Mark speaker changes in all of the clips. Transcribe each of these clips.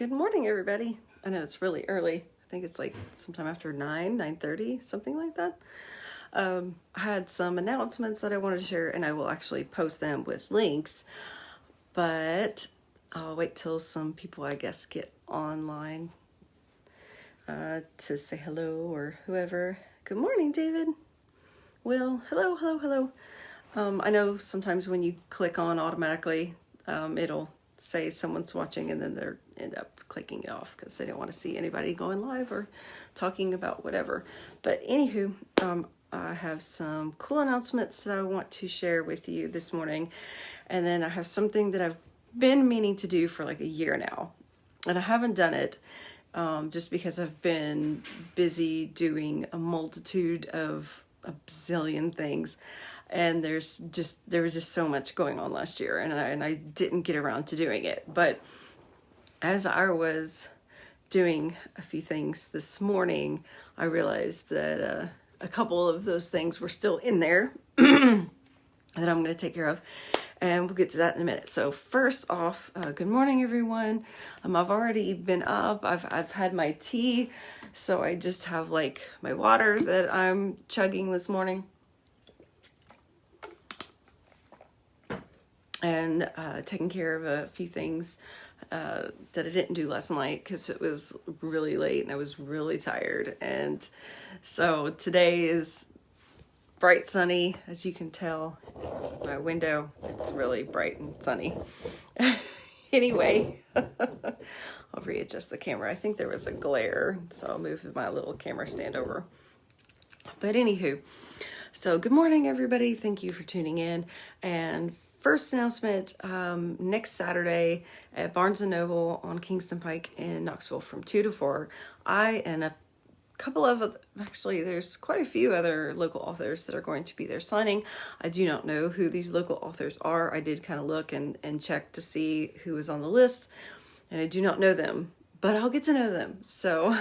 Speaker 1: Good morning, everybody. I know it's really early. I think it's like sometime after 9:30, something like that. I had some announcements that I wanted to share, and I will actually post them with links, but I'll wait till some people, I guess, get online to say hello or whoever. Good morning, David. Will, hello. I know sometimes when you click on automatically, it'll say someone's watching and then they end up clicking it off because they don't want to see anybody going live or talking about whatever. But anywho, I have some cool announcements that I want to share with you this morning. And then I have something that I've been meaning to do for like a year now. And I haven't done it just because I've been busy doing a multitude of a bazillion things. And there was just so much going on last year, and I didn't get around to doing it. But as I was doing a few things this morning, I realized that a couple of those things were still in there that I'm going to take care of, and we'll get to that in a minute. So first off, good morning, everyone. I've already been up. I've had my tea, so I just have like my water that I'm chugging this morning. And taking care of a few things that I didn't do last night because it was really late and I was really tired. And so today is bright sunny, as you can tell. My window, it's really bright and sunny. Anyway, I'll readjust the camera. I think there was a glare, so I'll move my little camera stand over. But anywho, so good morning, everybody. Thank you for tuning in. And first announcement, next Saturday at Barnes & Noble on Kingston Pike in Knoxville from 2 to 4, I and a couple of, actually there's quite a few other local authors that are going to be there signing. I do not know who these local authors are. I did kind of look and check to see who was on the list, and I do not know them, but I'll get to know them. So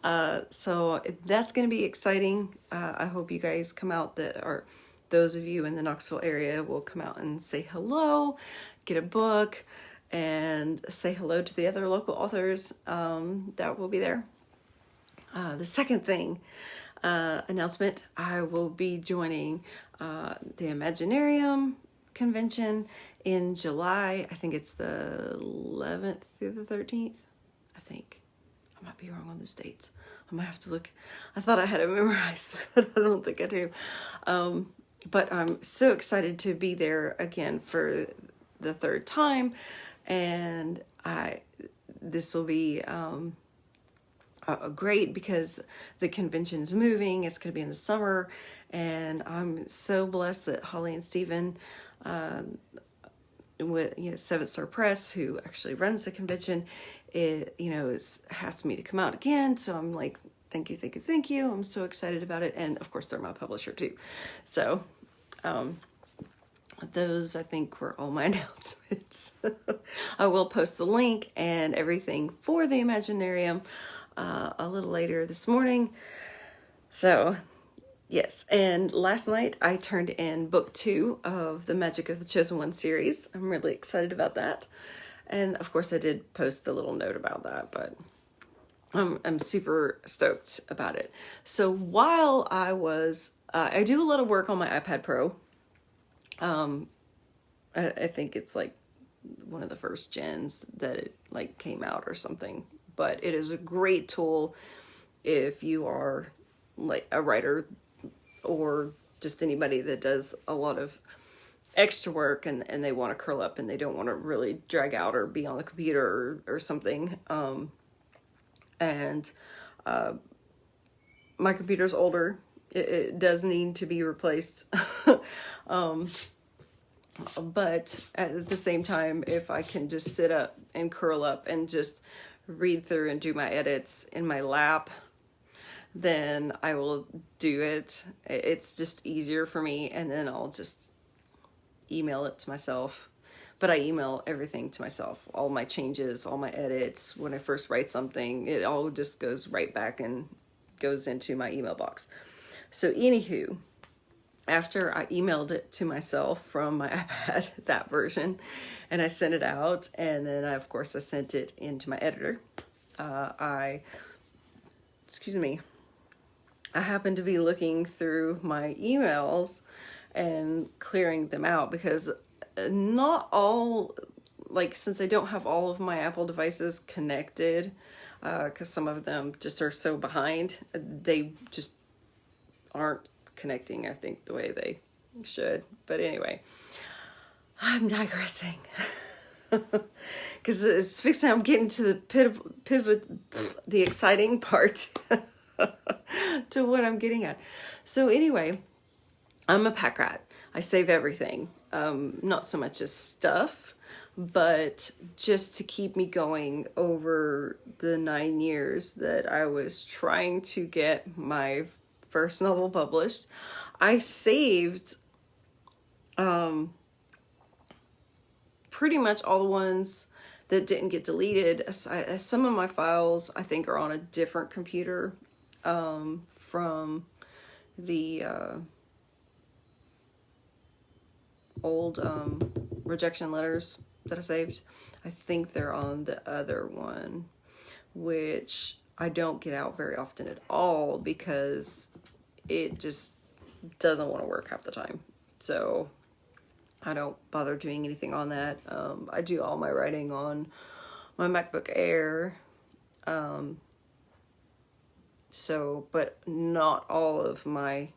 Speaker 1: that's going to be exciting. I hope you guys come out, that are those of you in the Knoxville area will come out and say hello, get a book, and say hello to the other local authors that will be there. The second thing, announcement, I will be joining the Imaginarium convention in July. I think it's the 11th through the 13th. I think. I might be wrong on those dates. I might have to look. I thought I had it memorized, but I don't think I do. But I'm so excited to be there again for the third time. And this will be great because the convention is moving. It's going to be in the summer. And I'm so blessed that Holly and Steven with Seventh Star Press, who actually runs the convention, asked me to come out again. So I'm like, thank you. I'm so excited about it. And of course, they're my publisher too. So those, I think, were all my announcements. I will post the link and everything for the Imaginarium a little later this morning. So yes, and last night I turned in book 2 of the Magic of the Chosen One series. I'm really excited about that. And of course I did post a little note about that, but I'm super stoked about it. So while I was, I do a lot of work on my iPad Pro. I think it's like one of the first gens that it like came out or something, but it is a great tool if you are like a writer or just anybody that does a lot of extra work and they want to curl up and they don't want to really drag out or be on the computer or something. My computer's older. It does need to be replaced. But at the same time, if I can just sit up and curl up and just read through and do my edits in my lap, then I will do it. It's just easier for me, and then I'll just email it to myself. But I email everything to myself, all my changes, all my edits. When I first write something, it all just goes right back and goes into my email box. So anywho, after I emailed it to myself from my iPad, that version, and I sent it out, and then of course I sent it into my editor. Excuse me, I happened to be looking through my emails and clearing them out because not all, like, since I don't have all of my Apple devices connected, because some of them just are so behind, they just aren't connecting, I think, the way they should. But anyway, I'm digressing. Because it's fixing, I'm getting to the pivot, the exciting part to what I'm getting at. So anyway, I'm a pack rat. I save everything. Not so much as stuff, but just to keep me going over the 9 years that I was trying to get my first novel published. I saved pretty much all the ones that didn't get deleted. Some of my files, I think, are on a different computer from the old rejection letters that I saved. I think they're on the other one, which I don't get out very often at all because it just doesn't want to work half the time. So I don't bother doing anything on that. I do all my writing on my MacBook Air. But not all of my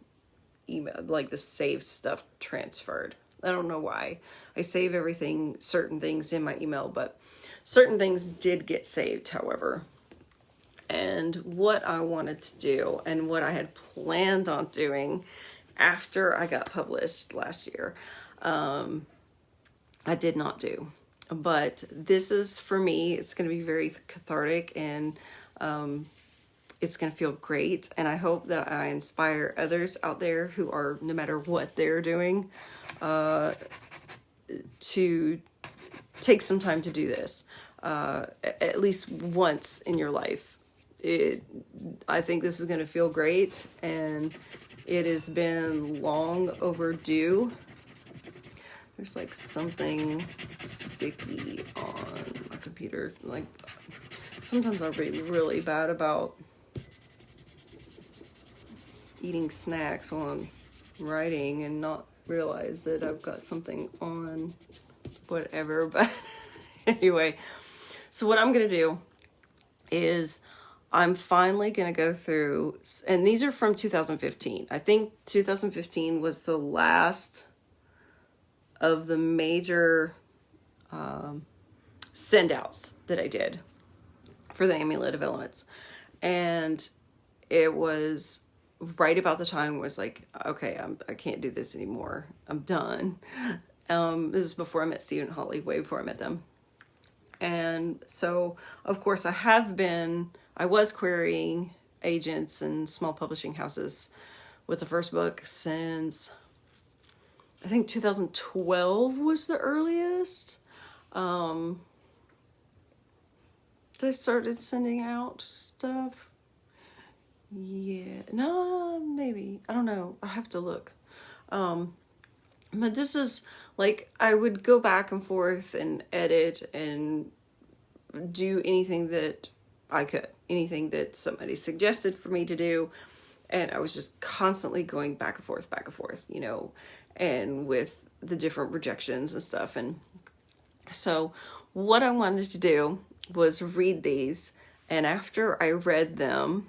Speaker 1: email, like the saved stuff, transferred. I don't know why. I save everything, certain things in my email, but certain things did get saved, however. And what I wanted to do and what I had planned on doing after I got published last year, I did not do. But this is, for me, it's going to be very cathartic, and it's going to feel great. And I hope that I inspire others out there who are, no matter what they're doing, to take some time to do this, at least once in your life. I think this is going to feel great, and it has been long overdue. There's like something sticky on my computer. Like, sometimes I'll be really bad about eating snacks while I'm writing and not realize that I've got something on whatever. But anyway, so what I'm going to do is I'm finally going to go through, and these are from 2015. I think 2015 was the last of the major send-outs that I did for the Amulet of Elements. And it was right about the time where I was like, okay, I can't do this anymore. I'm done. This is before I met Steve and Holly, way before I met them. And so, of course, I was querying agents and small publishing houses with the first book since, I think 2012 was the earliest. I started sending out stuff. Yeah, no, maybe. I don't know. I have to look. But this is like, I would go back and forth and edit and do anything that I could, anything that somebody suggested for me to do. And I was just constantly going back and forth, you know, and with the different rejections and stuff. And so what I wanted to do was read these. And after I read them,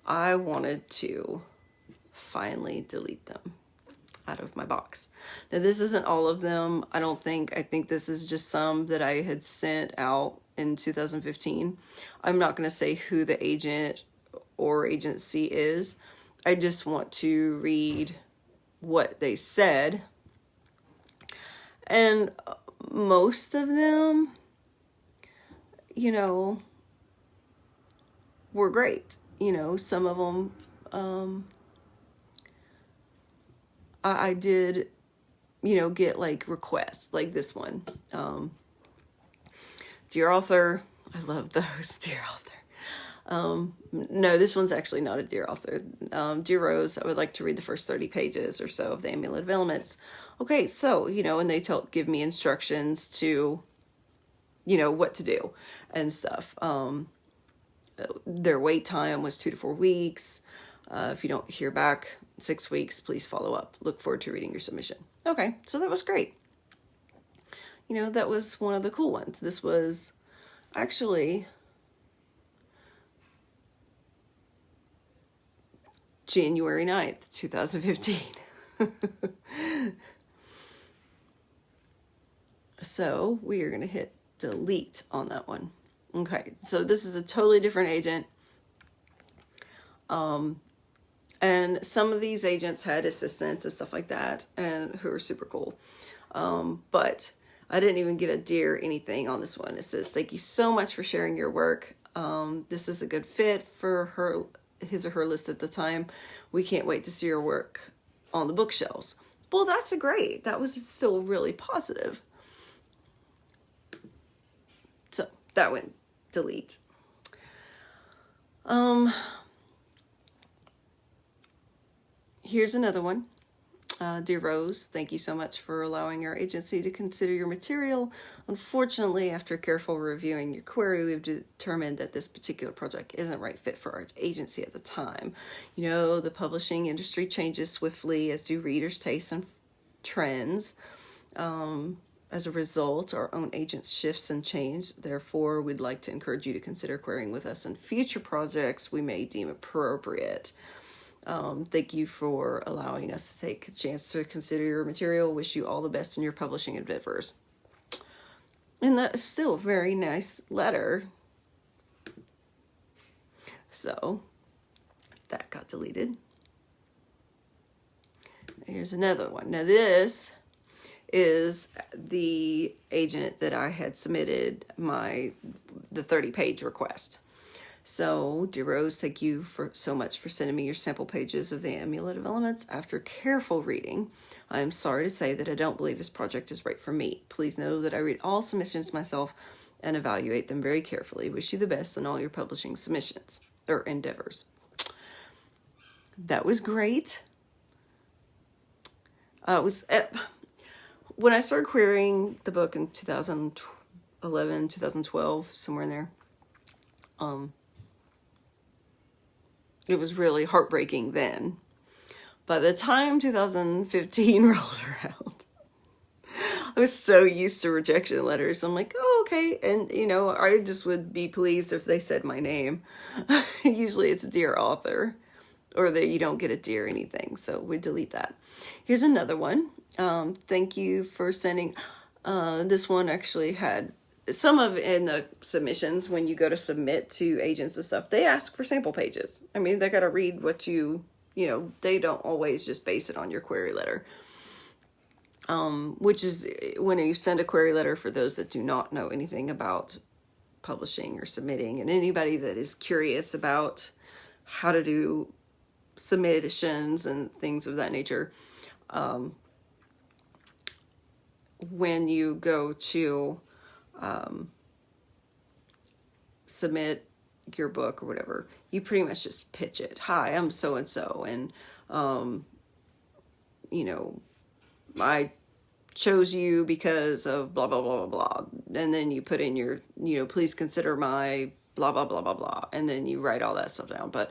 Speaker 1: I wanted to finally delete them out of my box. Now, this isn't all of them. I think this is just some that I had sent out in 2015. I'm not going to say who the agent or agency is. I just want to read what they said. And most of them, you know, were great. You know, some of them, I did, you know, get like requests like this one. Dear author, I love those, dear No, this one's actually not a Dear author. Dear Rose, I would like to read the first 30 pages or so of the Amulet of Elements. Okay, so, and they give me instructions to, what to do and stuff. Their wait time was 2 to 4 weeks. If you don't hear back 6 weeks, please follow up. Look forward to reading your submission. Okay, so that was great. That was one of the cool ones. This was actually January 9th, 2015. So we are going to hit delete on that one. Okay, so this is a totally different agent. And some of these agents had assistants and stuff like that, and who are super cool. But I didn't even get a Dear anything on this one. It says, thank you so much for sharing your work. This is a good fit for his or her list at the time. We can't wait to see your work on the bookshelves. Well, that's great. That was still really positive. So that went delete. Here's another one. Dear Rose, thank you so much for allowing our agency to consider your material. Unfortunately, after careful reviewing your query, we've determined that this particular project isn't right fit for our agency at the time. The publishing industry changes swiftly, as do readers' tastes and trends. As a result, our own agents shifts and change. Therefore, we'd like to encourage you to consider querying with us in future projects we may deem appropriate. Thank you for allowing us to take a chance to consider your material. Wish you all the best in your publishing endeavors. And that's still a very nice letter. So that got deleted. Here's another one. Now this is the agent that I had submitted the 30-page request. So, Dear Rose, thank you so much for sending me your sample pages of the Amulet of Elements. After careful reading, I am sorry to say that I don't believe this project is right for me. Please know that I read all submissions myself and evaluate them very carefully. Wish you the best in all your publishing submissions or endeavors. That was great. When I started querying the book in 2011, 2012, somewhere in there, it was really heartbreaking then. By the time 2015 rolled around, I was so used to rejection letters. I'm like, oh, okay. And, I just would be pleased if they said my name. Usually it's Dear Author, or that you don't get a Dear anything. So we delete that. Here's another one. Thank you for sending. This one actually had some of in the submissions, when you go to submit to agents and stuff, they ask for sample pages. I mean, they got to read what they don't always just base it on your query letter. Which is when you send a query letter, for those that do not know anything about publishing or submitting, and anybody that is curious about how to do submissions and things of that nature, when you go to submit your book or whatever, you pretty much just pitch it. Hi, I'm so-and-so, and I chose you because of blah, blah, blah, blah, blah. And then you put in your, please consider my blah, blah, blah, blah, blah. And then you write all that stuff down. But,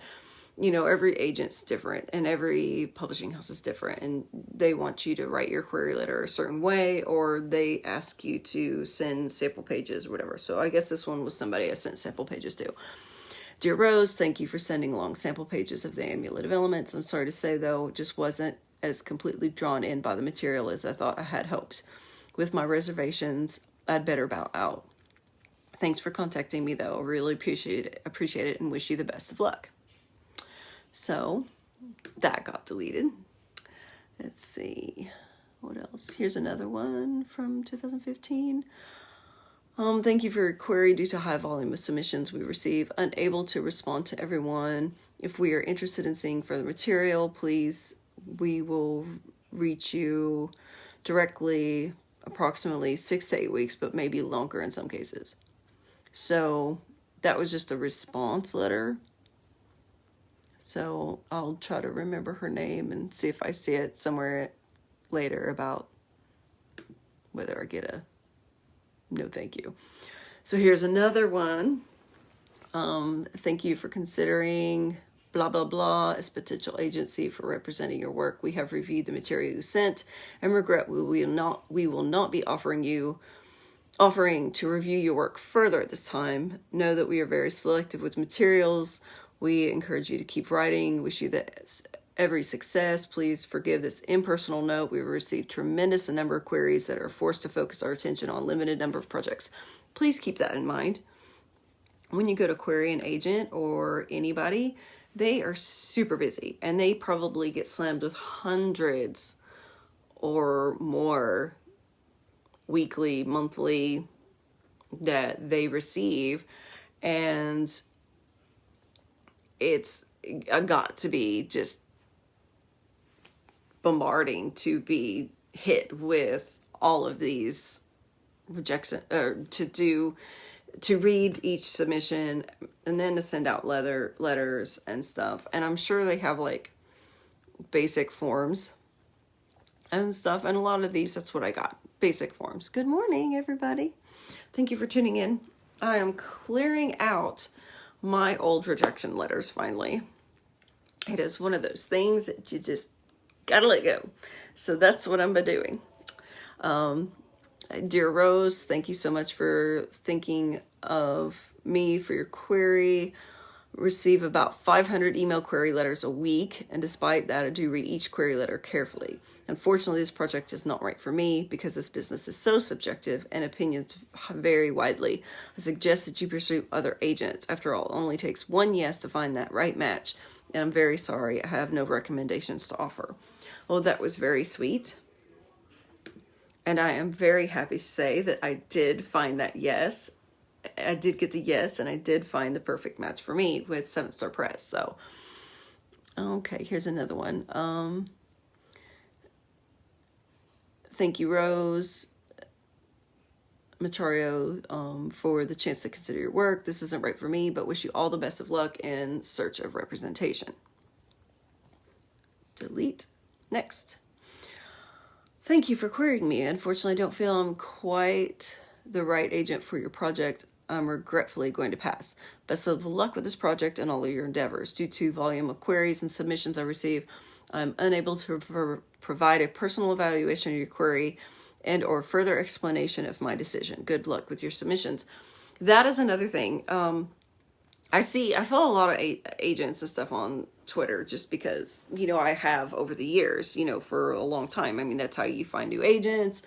Speaker 1: every agent's different and every publishing house is different. And they want you to write your query letter a certain way, or they ask you to send sample pages or whatever. So I guess this one was somebody I sent sample pages to. Dear Rose, thank you for sending along sample pages of the Amulet of Elements. I'm sorry to say, though, it just wasn't as completely drawn in by the material as I thought I had hoped. With my reservations, I'd better bow out. Thanks for contacting me, though. I really appreciate it and wish you the best of luck. So that got deleted. Let's see. What else? Here's another one from 2015. Thank you for your query. Due to high volume of submissions we receive, unable to respond to everyone. If we are interested in seeing further material, please, we will reach you directly, approximately 6 to 8 weeks, but maybe longer in some cases. So that was just a response letter. So I'll try to remember her name and see if I see it somewhere later about whether I get a no thank you. So here's another one. Thank you for considering blah, blah, blah as potential agency for representing your work. We have reviewed the material you sent and regret we will not be offering to review your work further at this time. Know that we are very selective with materials. We encourage you to keep writing. Wish you every success. Please forgive this impersonal note. We've received tremendous number of queries that are forced to focus our attention on limited number of projects. Please keep that in mind. When you go to query an agent or anybody, they are super busy and they probably get slammed with hundreds or more weekly, monthly that they receive, and it's got to be just bombarding to be hit with all of these rejection, or to read each submission and then to send out letters and stuff. And I'm sure they have like basic forms and stuff, and a lot of these, that's what I got, basic forms. Good morning, everybody. Thank you for tuning in. I am clearing out my old rejection letters finally. It is one of those things that you just gotta let go. So that's what I'm doing. Dear Rose, thank you so much for thinking of me for your query. Receive about 500 email query letters a week, and despite that, I do read each query letter carefully. Unfortunately, this project is not right for me because this business is so subjective and opinions vary widely. I suggest that you pursue other agents. After all, it only takes one yes to find that right match, and I'm very sorry I have no recommendations to offer. Well, that was very sweet. And I am very happy to say that I did find that yes. I did get the yes, and I did find the perfect match for me with 7 Star Press. So, okay, here's another one. Thank you, Rose Machario, for the chance to consider your work. This isn't right for me, but wish you all the best of luck in search of representation. Delete. Next. Thank you for querying me. Unfortunately, I don't feel I'm quite the right agent for your project. I'm regretfully going to pass. Best of luck with this project and all of your endeavors. Due to volume of queries and submissions I receive, I'm unable to provide a personal evaluation of your query and or further explanation of my decision. Good luck with your submissions. That is another thing. I follow a lot of agents and stuff on Twitter just because, I have over the years, for a long time. I mean, that's how you find new agents,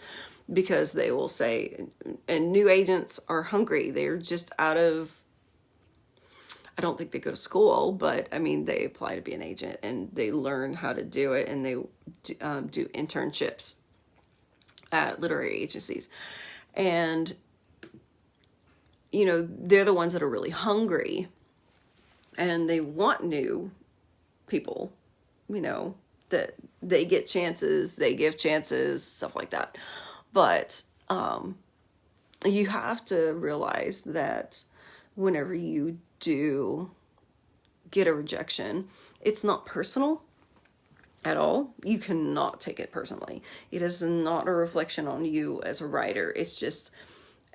Speaker 1: because they will say, and new agents are hungry. They're just I don't think they go to school, but I mean, they apply to be an agent and they learn how to do it, and they do internships at literary agencies. And, they're the ones that are really hungry and they want new people, that they get chances, they give chances, stuff like that. But you have to realize that whenever you do get a rejection, it's not personal at all. You cannot take it personally. It is not a reflection on you as a writer. It's just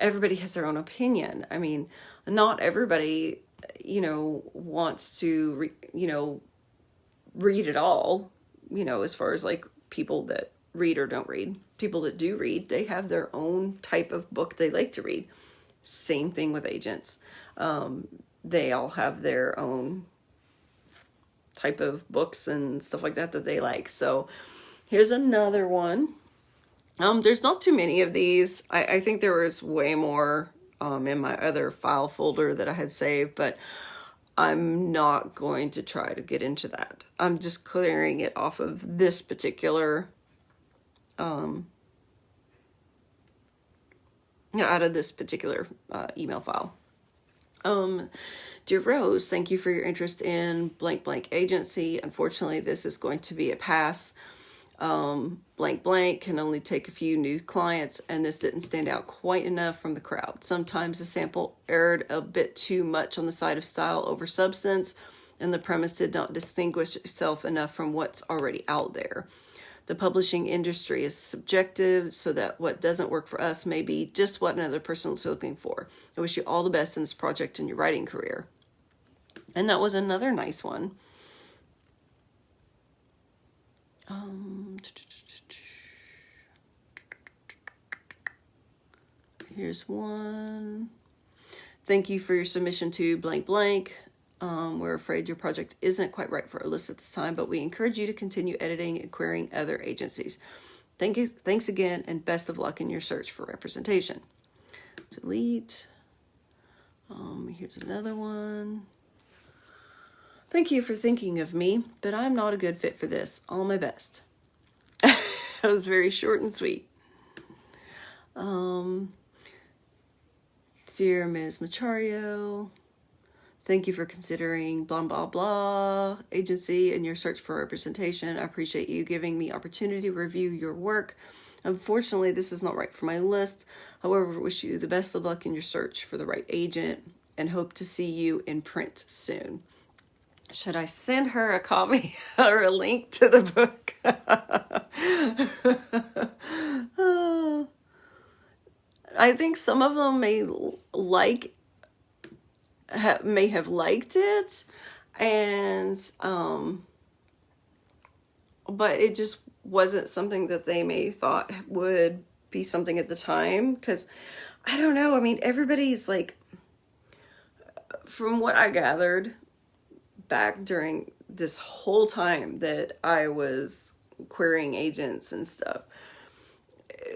Speaker 1: everybody has their own opinion. I mean, not everybody, wants to, read it all, as far as like people that read or don't read. People that do read, they have their own type of book they like to read. Same thing with agents. They all have their own type of books and stuff like that they like. So here's another one. There's not too many of these. I think there was way more in my other file folder that I had saved, but I'm not going to try to get into that. I'm just clearing it off of this particular, out of this particular email file. Dear Rose, thank you for your interest in blank blank agency. Unfortunately, this is going to be a pass. Blank blank can only take a few new clients, and this didn't stand out quite enough from the crowd. Sometimes the sample erred a bit too much on the side of style over substance, and the premise did not distinguish itself enough from what's already out there. The publishing industry is subjective, so that what doesn't work for us may be just what another person is looking for. I wish you all the best in this project and your writing career. And that was another nice one. Here's one. Thank you for your submission to blank blank. We're afraid your project isn't quite right for Alyssa at this time, but we encourage you to continue editing and querying other agencies. Thanks again, and best of luck in your search for representation. Delete. Here's another one. Thank you for thinking of me, but I'm not a good fit for this. All my best. That was very short and sweet. Dear Ms. Machario, thank you for considering blah, blah, blah agency in your search for representation. I appreciate you giving me opportunity to review your work. Unfortunately, this is not right for my list. However, wish you the best of luck in your search for the right agent and hope to see you in print soon. Should I send her a copy or a link to the book? I think some of them may have liked it, and but it just wasn't something that they may thought would be something at the time, because I don't know. I mean, everybody's like, from what I gathered back during this whole time that I was querying agents and stuff,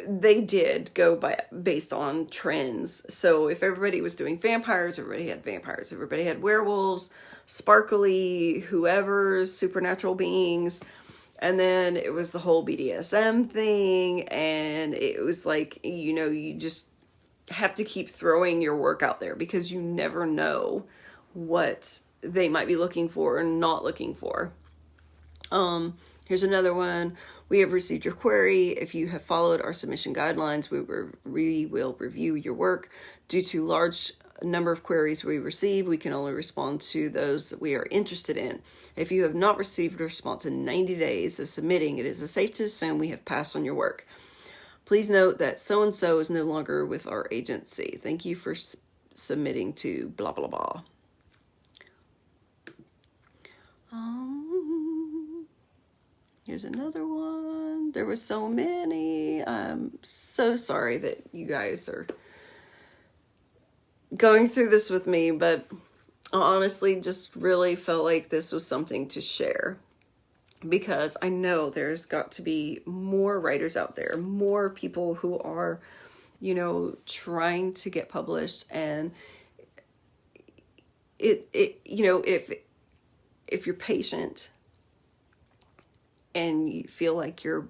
Speaker 1: they did go based on trends. So if everybody was doing vampires, everybody had vampires. Everybody had werewolves, sparkly, whoever's supernatural beings. And then it was the whole BDSM thing. And it was like, you know, you just have to keep throwing your work out there, because you never know what they might be looking for or not looking for. Here's another one. We have received your query. If you have followed our submission guidelines, we will review your work. Due to large number of queries we receive, we can only respond to those that we are interested in. If you have not received a response in 90 days of submitting, it is safe to assume we have passed on your work. Please note that so-and-so is no longer with our agency. Thank you for submitting to blah, blah, blah. Here's another one. There were so many. I'm so sorry that you guys are going through this with me, but I honestly just really felt like this was something to share, because I know there's got to be more writers out there, more people who are, you know, trying to get published. And it you know, if you're patient and you feel like your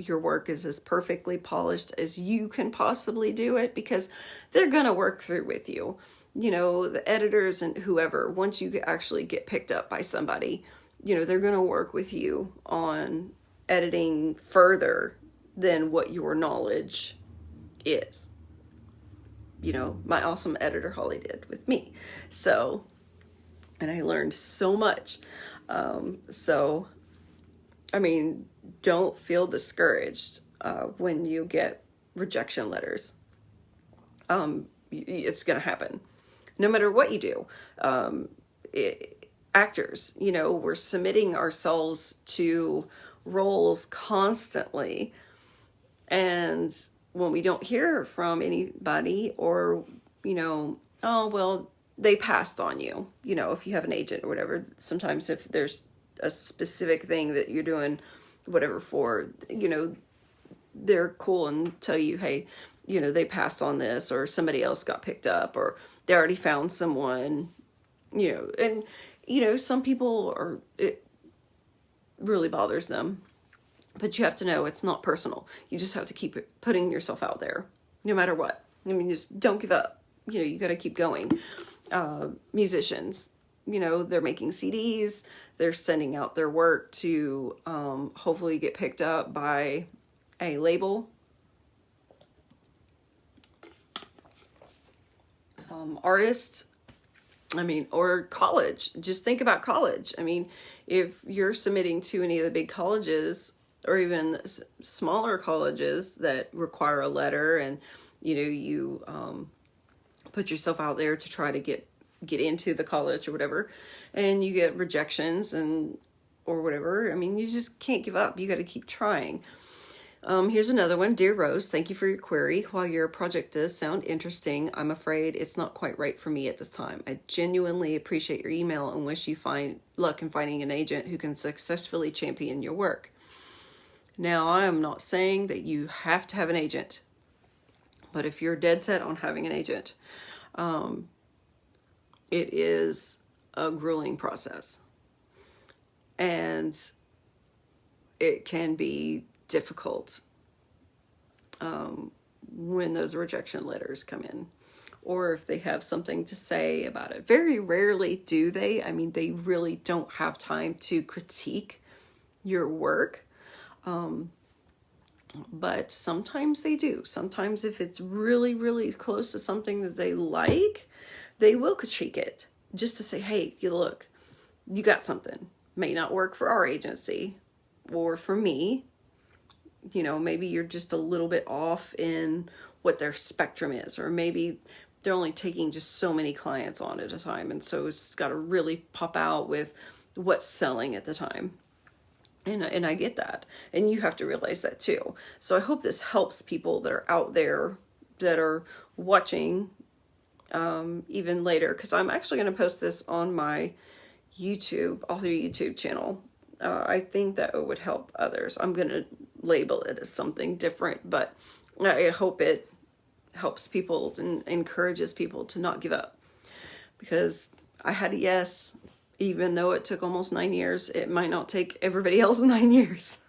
Speaker 1: work is as perfectly polished as you can possibly do it, because they're going to work through with you. You know, the editors and whoever, once you actually get picked up by somebody, you know, they're going to work with you on editing further than what your knowledge is. You know, my awesome editor Holly did with me. So, and I learned so much. So, I mean, don't feel discouraged when you get rejection letters. It's going to happen no matter what you do. Actors, you know, we're submitting ourselves to roles constantly. And when we don't hear from anybody, or, you know, oh, well, they passed on you, you know, if you have an agent or whatever, sometimes if there's a specific thing that you're doing whatever for, you know, they're cool and tell you, hey, you know, they passed on this, or somebody else got picked up, or they already found someone, you know. And, you know, some people it really bothers them, but you have to know it's not personal. You just have to keep putting yourself out there no matter what. I mean, just don't give up. You know, you got to keep going. Musicians, you know, they're making CDs, they're sending out their work to hopefully get picked up by a label, artist, I mean, or college. Just think about college. I mean, if you're submitting to any of the big colleges or even smaller colleges that require a letter, and you know, you put yourself out there to try to get into the college or whatever, and you get rejections and or whatever, I mean, you just can't give up. You got to keep trying. Here's another one. Dear Rose, thank you for your query. While your project does sound interesting, I'm afraid it's not quite right for me at this time. I genuinely appreciate your email and wish you find luck in finding an agent who can successfully champion your work. Now, I am not saying that you have to have an agent, but if you're dead set on having an agent, it is a grueling process, and it can be difficult when those rejection letters come in, or if they have something to say about it. Very rarely do they. I mean, they really don't have time to critique your work, but sometimes they do. Sometimes if it's really, really close to something that they like, they will critique it just to say, hey, you look, you got something. May not work for our agency or for me. You know, maybe you're just a little bit off in what their spectrum is, or maybe they're only taking just so many clients on at a time, and so it's got to really pop out with what's selling at the time. And I get that, and you have to realize that too. So I hope this helps people that are out there that are watching even later, because I'm actually going to post this on my YouTube, author YouTube channel. I think that it would help others. I'm going to label it as something different, but I hope it helps people and encourages people to not give up, because I had a yes, even though it took almost 9 years. It might not take everybody else 9 years,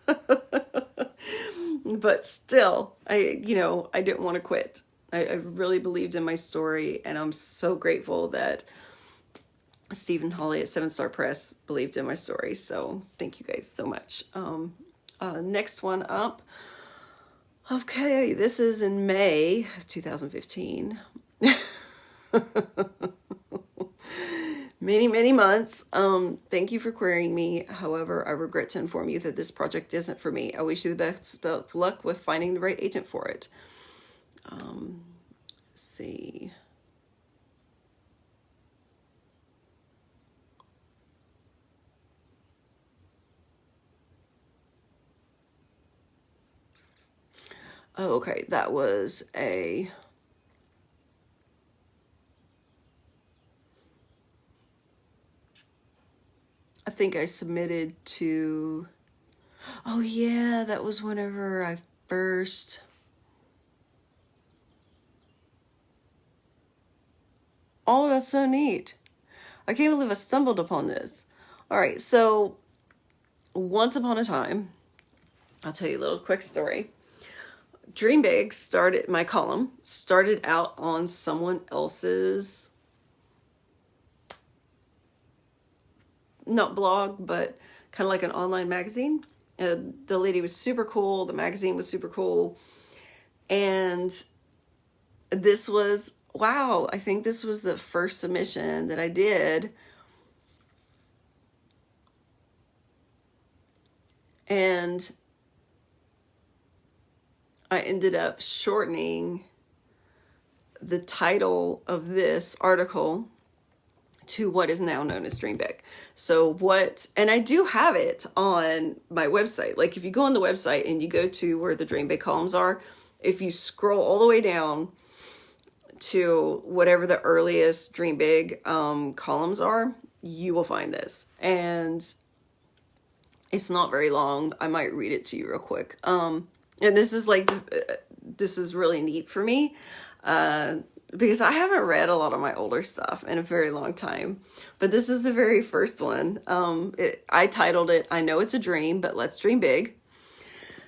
Speaker 1: but still, I didn't want to quit. I really believed in my story, and I'm so grateful that Stephen Hawley at 7 Star Press believed in my story. So thank you guys so much. Next one up. Okay, this is in May of 2015. Many months. Thank you for querying me. However, I regret to inform you that this project isn't for me. I wish you the best of luck with finding the right agent for it. Let's see. Oh, okay, that was I think I submitted to, oh yeah, that was whenever I first, oh, that's so neat. I can't believe I stumbled upon this. All right, so once upon a time, I'll tell you a little quick story. Dream Big started, my column started out on someone else's, not blog, but kind of like an online magazine. The lady was super cool. The magazine was super cool. And this was, wow, I think this was the first submission that I did. And I ended up shortening the title of this article to what is now known as Dream Big. So and I do have it on my website. Like if you go on the website and you go to where the Dream Big columns are, if you scroll all the way down to whatever the earliest Dream Big columns are, you will find this. And it's not very long. I might read it to you real quick. And this is like, this is really neat for me, because I haven't read a lot of my older stuff in a very long time, but this is the very first one. I titled it, I Know It's a Dream, but Let's Dream Big.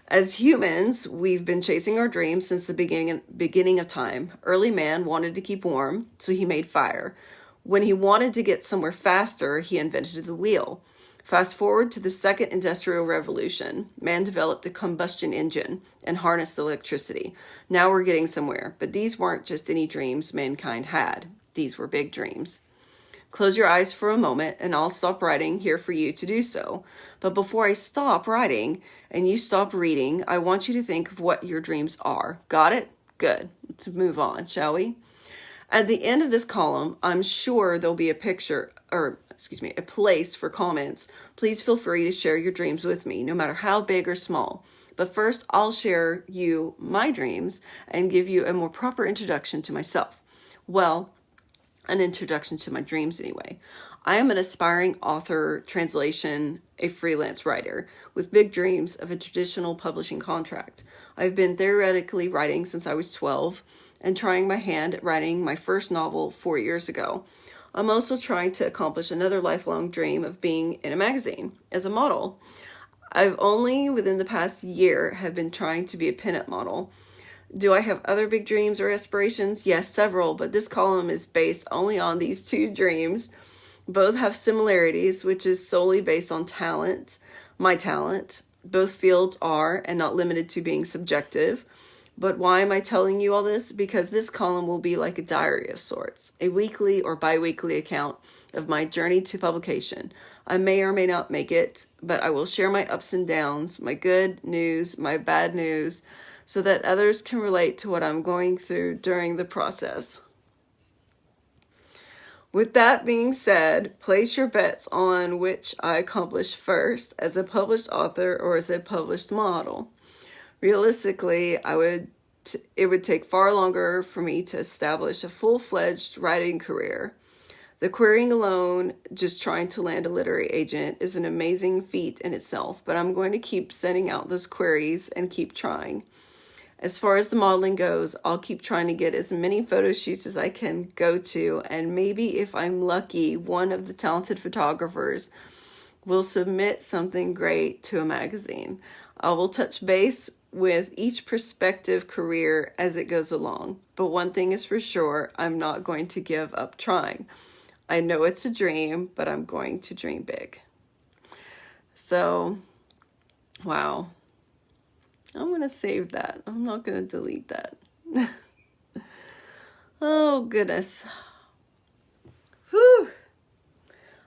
Speaker 1: As humans, we've been chasing our dreams since the beginning of time. Early man wanted to keep warm, so he made fire. When he wanted to get somewhere faster, he invented the wheel. Fast forward to the second industrial revolution. Man developed the combustion engine and harnessed electricity. Now we're getting somewhere, but these weren't just any dreams mankind had. These were big dreams. Close your eyes for a moment and I'll stop writing here for you to do so. But before I stop writing and you stop reading, I want you to think of what your dreams are. Got it? Good. Let's move on, shall we? At the end of this column, I'm sure there'll be a place for comments. Please feel free to share your dreams with me, no matter how big or small. But first, I'll share you my dreams and give you a more proper introduction to myself. Well, an introduction to my dreams anyway. I am an aspiring author, translation, a freelance writer with big dreams of a traditional publishing contract. I've been theoretically writing since I was 12 and trying my hand at writing my first novel 4 years ago. I'm also trying to accomplish another lifelong dream of being in a magazine as a model. I've only within the past year have been trying to be a pinup model. Do I have other big dreams or aspirations? Yes, several, but this column is based only on these two dreams. Both have similarities, which is solely based on talent, my talent. Both fields are, and not limited to being subjective. But why am I telling you all this? Because this column will be like a diary of sorts, a weekly or bi-weekly account of my journey to publication. I may or may not make it, but I will share my ups and downs, my good news, my bad news, so that others can relate to what I'm going through during the process. With that being said, place your bets on which I accomplish first, as a published author or as a published model. Realistically, it would take far longer for me to establish a full-fledged writing career. The querying alone, just trying to land a literary agent, is an amazing feat in itself, but I'm going to keep sending out those queries and keep trying. As far as the modeling goes, I'll keep trying to get as many photo shoots as I can go to, and maybe if I'm lucky, one of the talented photographers will submit something great to a magazine. I will touch base with each prospective career as it goes along. But one thing is for sure, I'm not going to give up trying. I know it's a dream, but I'm going to dream big. So, wow. I'm going to save that. I'm not going to delete that. Oh, goodness. Whew.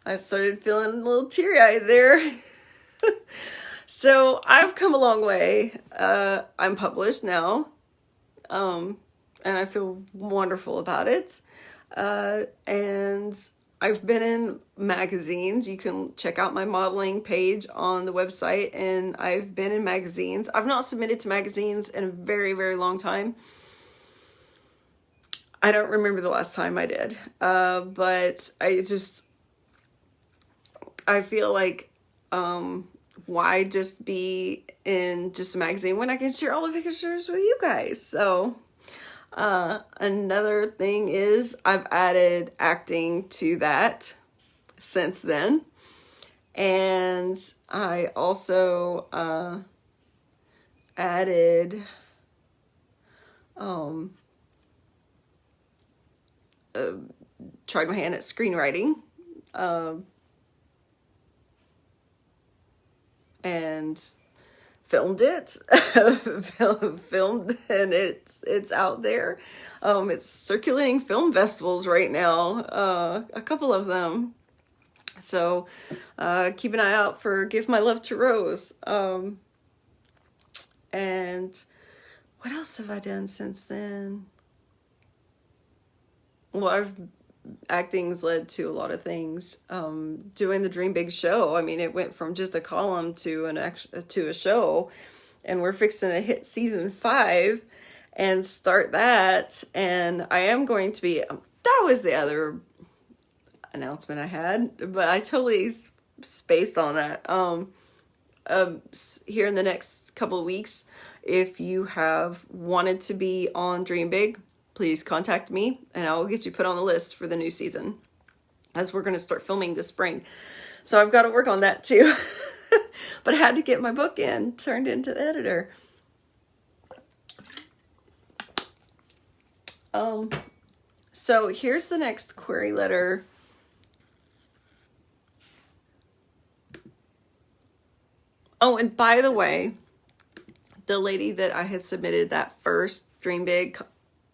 Speaker 1: I started feeling a little teary-eyed there. So I've come a long way. I'm published now, and I feel wonderful about it. And I've been in magazines. You can check out my modeling page on the website, and I've been in magazines. I've not submitted to magazines in a very, very long time. I don't remember the last time I did, but I feel like, why just be in just a magazine when I can share all the pictures with you guys? So, another thing is I've added acting to that since then. And I also, added, tried my hand at screenwriting, and filmed it, filmed, and it's out there. It's circulating film festivals right now, a couple of them. So keep an eye out for Give My Love to Rose. And what else have I done since then? Well, acting's led to a lot of things. Doing the Dream Big show, I mean, it went from just a column to a show, and we're fixing to hit season 5 and start that. And I am going to be, that was the other announcement I had, but I totally spaced on that. Here in the next couple of weeks, if you have wanted to be on Dream Big, please contact me and I will get you put on the list for the new season, as we're going to start filming this spring. So I've got to work on that too. But I had to get my book turned into the editor. So here's the next query letter. Oh, and by the way, the lady that I had submitted that first Dream Big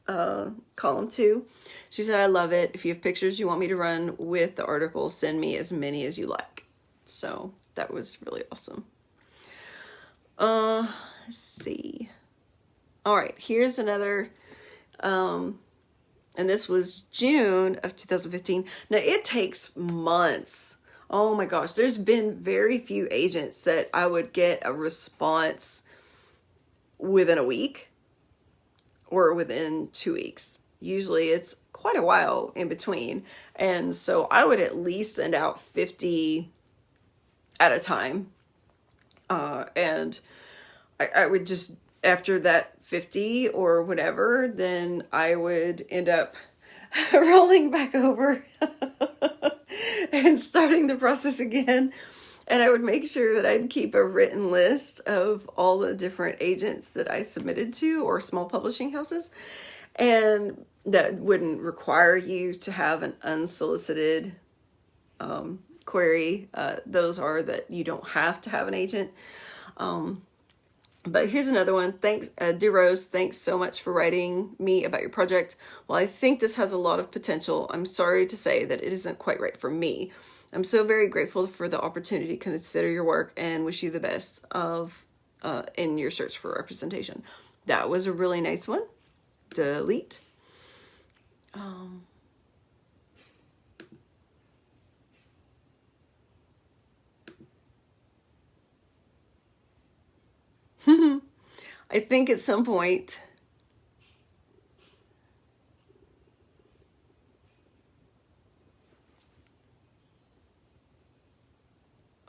Speaker 1: column to, she said, I love it. If you have pictures you want me to run with the article, send me as many as you like. So that was really awesome. Let's see. All right, here's another, and this was June of 2015. Now it takes months. Oh my gosh, there's been very few agents that I would get a response within a week or within 2 weeks. Usually it's quite a while in between. And so I would at least send out 50 at a time. And I would just, after that 50 or whatever, then I would end up rolling back over and starting the process again. And I would make sure that I'd keep a written list of all the different agents that I submitted to or small publishing houses. And that wouldn't require you to have an unsolicited query. Those are that you don't have to have an agent. But here's another one. Thanks, dear Rose, thanks so much for writing me about your project. While I think this has a lot of potential, I'm sorry to say that it isn't quite right for me. I'm so very grateful for the opportunity to consider your work and wish you the best of in your search for representation. That was a really nice one. Delete. I think at some point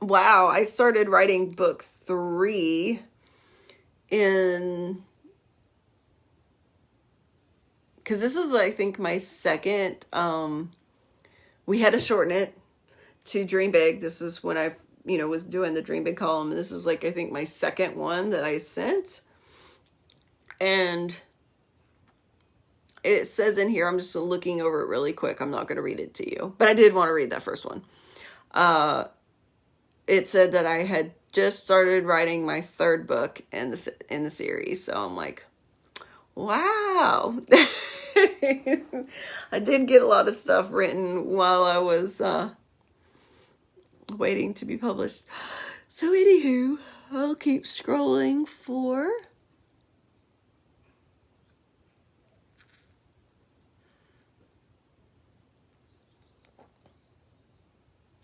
Speaker 1: wow, I started writing book 3 in, because this is, I think, my second, we had to shorten it to Dream Big. This is when I, was doing the Dream Big column. This is like, I think, my second one that I sent. And it says in here, I'm just looking over it really quick. I'm not going to read it to you, but I did want to read that first one. It said that I had just started writing my 3rd book in the series. So I'm like, wow. I did get a lot of stuff written while I was waiting to be published. So anywho, I'll keep scrolling for...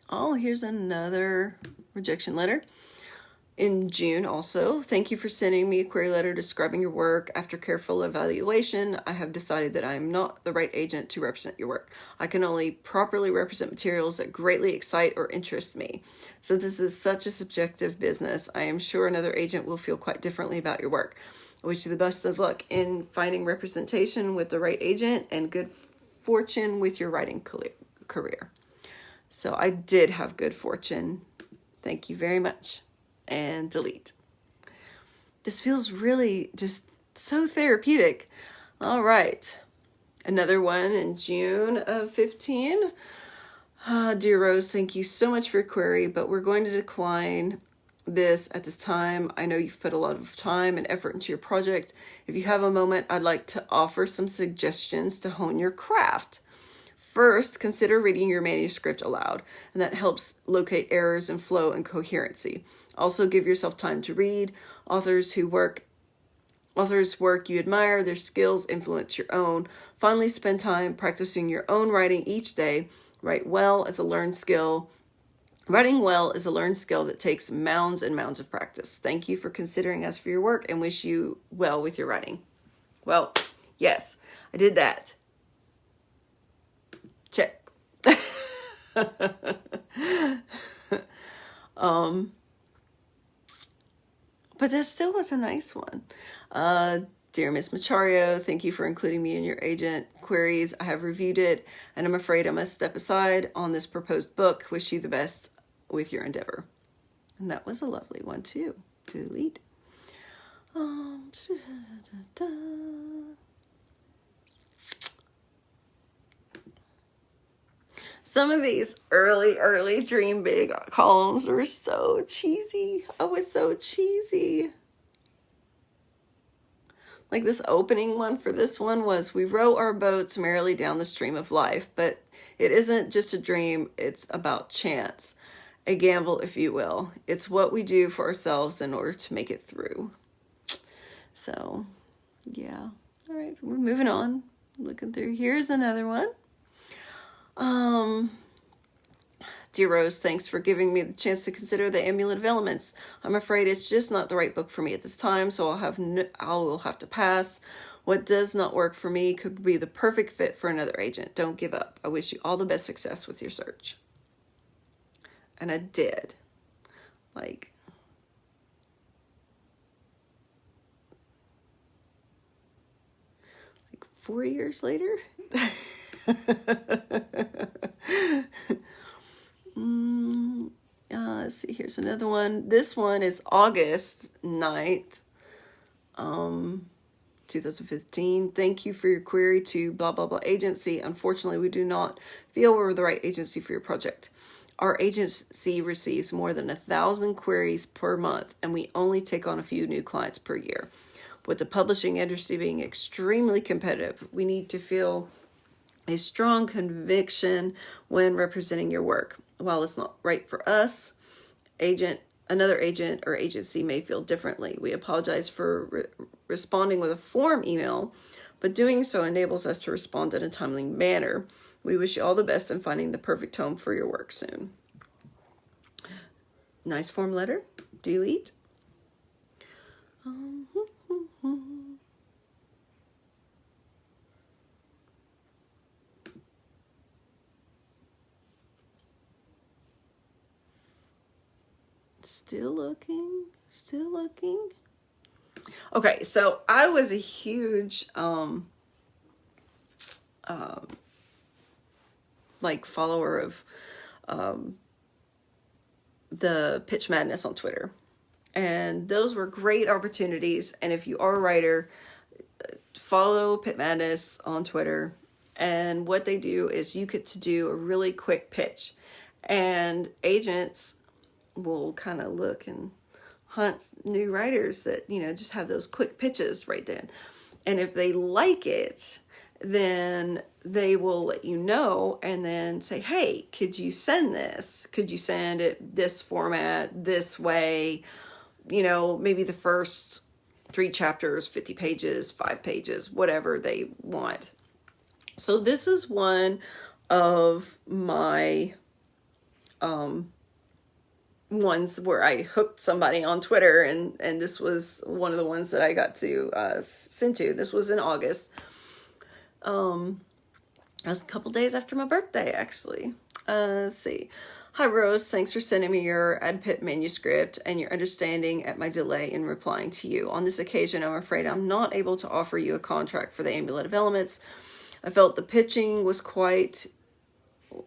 Speaker 1: Oh, here's another rejection letter. In June also, thank you for sending me a query letter describing your work. After careful evaluation, I have decided that I am not the right agent to represent your work. I can only properly represent materials that greatly excite or interest me. So this is such a subjective business. I am sure another agent will feel quite differently about your work. I wish you the best of luck in finding representation with the right agent and good fortune with your writing career. So I did have good fortune. Thank you very much. And delete. This feels really just so therapeutic. All right. Another one in June of 15. Dear Rose, thank you so much for your query, but we're going to decline this at this time. I know you've put a lot of time and effort into your project. If you have a moment, I'd like to offer some suggestions to hone your craft. First, consider reading your manuscript aloud, and that helps locate errors in flow and coherency. Also, give yourself time to read. Authors' work you admire, their skills influence your own. Finally, spend time practicing your own writing each day. Writing well is a learned skill that takes mounds and mounds of practice. Thank you for considering us for your work and wish you well with your writing. Well, yes, I did that. Check. But that still was a nice one. Dear Miss Machario, thank you for including me in your agent queries. I have reviewed it, and I'm afraid I must step aside on this proposed book. Wish you the best with your endeavor. And that was a lovely one, too. Delete. Some of these early Dream Big columns were so cheesy. I was so cheesy. Like this opening one for this one was, we row our boats merrily down the stream of life, but it isn't just a dream, it's about chance. A gamble, if you will. It's what we do for ourselves in order to make it through. So, yeah. All right, we're moving on. Looking through. Here's another one. Dear Rose, thanks for giving me the chance to consider the Amulet of Elements. I'm afraid it's just not the right book for me at this time, so I will have to pass. What does not work for me could be the perfect fit for another agent. Don't give up. I wish you all the best success with your search. And I did. Like 4 years later. Let's see, here's another one. This one is August 9th, 2015. Thank you for your query to blah, blah, blah agency. Unfortunately, we do not feel we're the right agency for your project. Our agency receives more than 1,000 queries per month, and we only take on a few new clients per year. With the publishing industry being extremely competitive, we need to feel a strong conviction when representing your work. While it's not right for us, another agent or agency may feel differently. We apologize for responding with a form email, but doing so enables us to respond in a timely manner. We wish you all the best in finding the perfect home for your work soon. Nice form letter. Delete. Still looking. Okay, so I was a huge like follower of the Pitch Madness on Twitter. And those were great opportunities. And if you are a writer, follow Pitch Madness on Twitter. And what they do is you get to do a really quick pitch. And agents will kind of look and hunt new writers that, just have those quick pitches right then. And if they like it, then they will let you know and then say, hey, could you send this? Could you send it this format, this way? Maybe the first 3 chapters, 50 pages, 5 pages, whatever they want. So this is one of my ones where I hooked somebody on Twitter, and this was one of the ones that I got to send to. This was in August. That was a couple days after my birthday, actually. Let's see. Hi, Rose. Thanks for sending me your AdPit manuscript and your understanding at my delay in replying to you. On this occasion, I'm afraid I'm not able to offer you a contract for the Amulet of Elements. I felt the pitching was quite...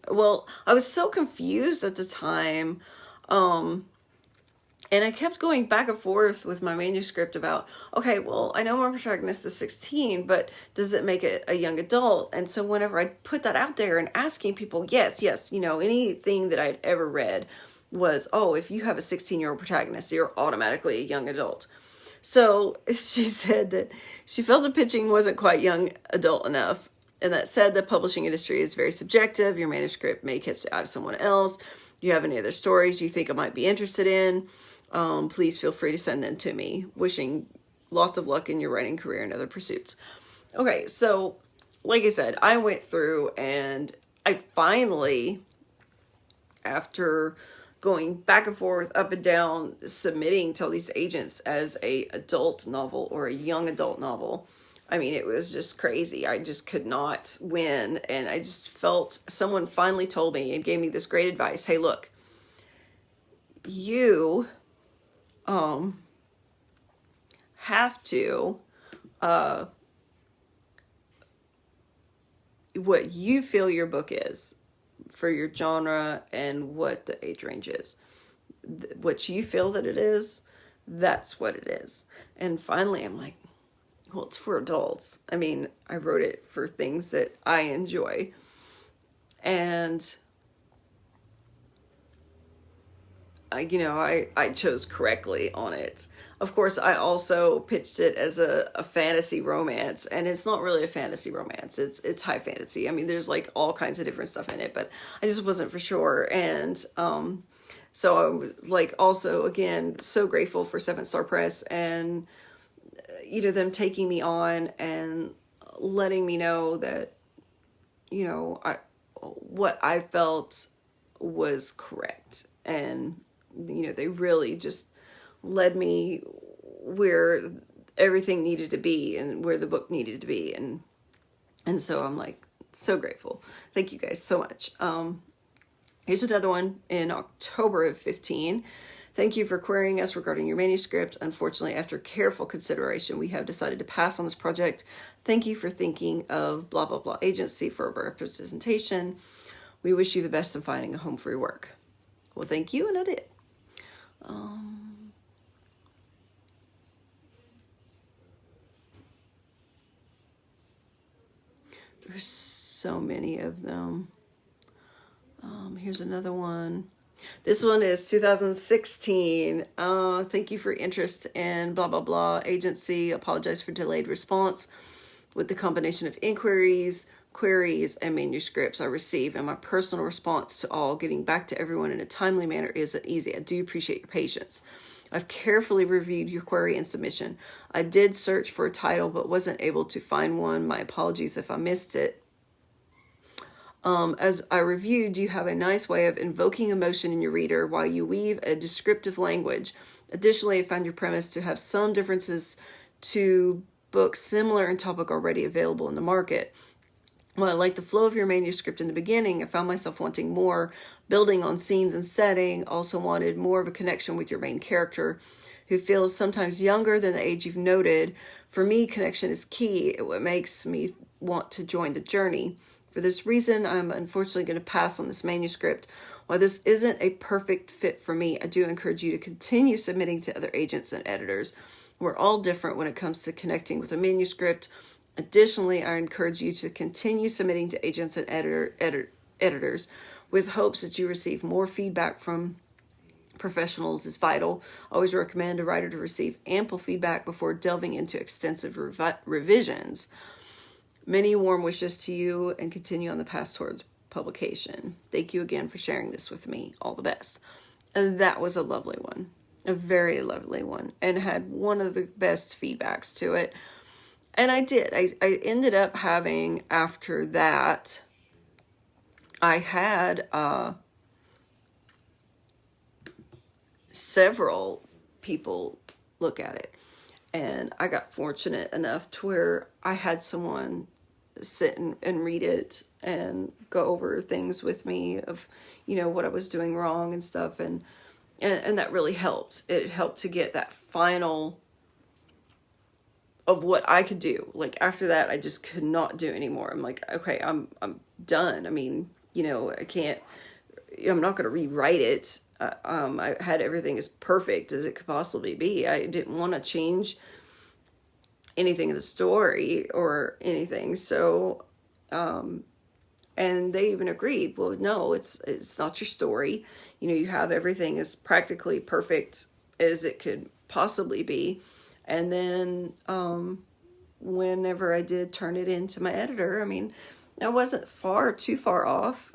Speaker 1: Well, I was so confused at the time. And I kept going back and forth with my manuscript about, okay, well, I know my protagonist is 16, but does it make it a young adult? And so whenever I put that out there and asking people, yes, anything that I'd ever read was, oh, if you have a 16-year-old protagonist, you're automatically a young adult. So she said that she felt the pitching wasn't quite young adult enough. And that said, the publishing industry is very subjective. Your manuscript may catch the eye of someone else. Do you have any other stories you think I might be interested in? Please feel free to send them to me. Wishing lots of luck in your writing career and other pursuits. Okay, so like I said, I went through and I finally, after going back and forth, up and down, submitting to all these agents as a adult novel or a young adult novel, I mean, it was just crazy. I just could not win. And I just felt someone finally told me and gave me this great advice. Hey, look, you have to, what you feel your book is for your genre and what the age range is. What you feel that it is, that's what it is. And finally, I'm like, well, it's for adults. I mean, I wrote it for things that I enjoy. And I chose correctly on it. Of course, I also pitched it as a fantasy romance, and it's not really a fantasy romance. It's high fantasy. I mean, there's like all kinds of different stuff in it, but I just wasn't for sure. And so I was like also again so grateful for Seven Star Press and them taking me on and letting me know that what I felt was correct, and they really just led me where everything needed to be and where the book needed to be, and so I'm like so grateful. Thank you guys so much. Here's another one in October of 15. Thank you for querying us regarding your manuscript. Unfortunately, after careful consideration, we have decided to pass on this project. Thank you for thinking of blah blah blah agency for representation. We wish you the best in finding a home for your work. Well, thank you, and I did. There's so many of them. Here's another one. This one is 2016. Thank you for interest in blah, blah, blah agency. Apologize for delayed response. With the combination of inquiries, queries, and manuscripts I receive, and my personal response to all, getting back to everyone in a timely manner isn't easy. I do appreciate your patience. I've carefully reviewed your query and submission. I did search for a title, but wasn't able to find one. My apologies if I missed it. As I reviewed, you have a nice way of invoking emotion in your reader while you weave a descriptive language. Additionally, I found your premise to have some differences to books similar in topic already available in the market. While I liked the flow of your manuscript in the beginning, I found myself wanting more, building on scenes and setting. Also wanted more of a connection with your main character, who feels sometimes younger than the age you've noted. For me, connection is key. It what makes me want to join the journey. For this reason, I'm unfortunately going to pass on this manuscript. While this isn't a perfect fit for me, I do encourage you to continue submitting to other agents and editors. We're all different when it comes to connecting with a manuscript. Additionally, I encourage you to continue submitting to agents and editors with hopes that you receive more feedback from professionals is vital. Always recommend a writer to receive ample feedback before delving into extensive revisions. Many warm wishes to you, and continue on the path towards publication. Thank you again for sharing this with me. All the best. And that was a lovely one. A very lovely one. And had one of the best feedbacks to it. And I did. I ended up having, after that, I had several people look at it. And I got fortunate enough to where I had someone sit and read it and go over things with me of, what I was doing wrong and stuff. And that really helped. It helped to get that final of what I could do. Like after that, I just could not do anymore. I'm like, okay, I'm done. I mean, I'm not going to rewrite it. I had everything as perfect as it could possibly be. I didn't want to change anything in the story or anything. So, and they even agreed, well, no, it's not your story. You have everything as practically perfect as it could possibly be. And then, whenever I did turn it into my editor, I mean, I wasn't too far off,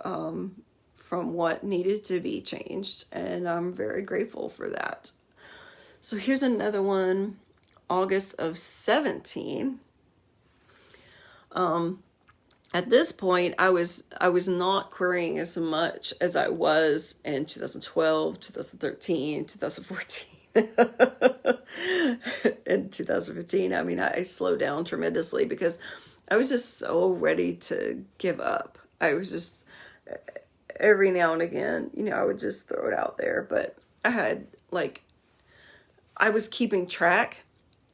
Speaker 1: from what needed to be changed. And I'm very grateful for that. So here's another one. August of 17. At this point, I was not querying as much as I was in 2012, 2013, 2014. In 2015, I mean, I slowed down tremendously because I was just so ready to give up. I was just, every now and again, I would just throw it out there. But I was keeping track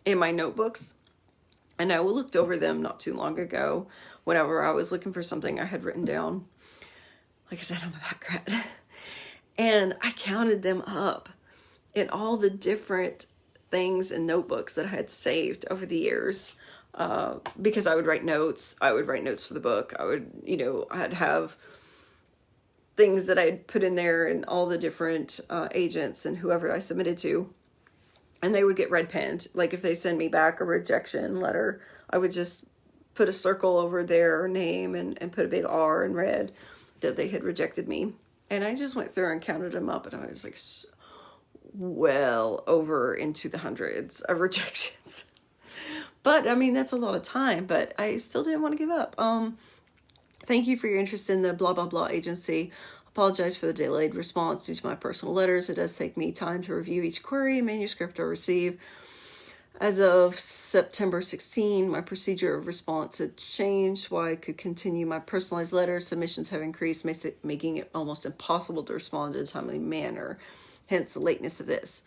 Speaker 1: in my notebooks, and I looked over them not too long ago whenever I was looking for something I had written down, like I said, on my background. And I counted them up in all the different things and notebooks that I had saved over the years, because I would write notes. I would write notes for the book. I would, I'd have things that I put in there and all the different agents and whoever I submitted to. And they would get red penned. Like if they send me back a rejection letter, I would just put a circle over their name and put a big R in red that they had rejected me. And I just went through and counted them up, and I was like, well over into the hundreds of rejections. But I mean, that's a lot of time, but I still didn't want to give up. Thank you for your interest in the blah, blah, blah agency. Apologize for the delayed response due to my personal letters. It does take me time to review each query, manuscript, or receive. As of September 16, my procedure of response had changed while I could continue my personalized letters. Submissions have increased, making it almost impossible to respond in a timely manner. Hence the lateness of this.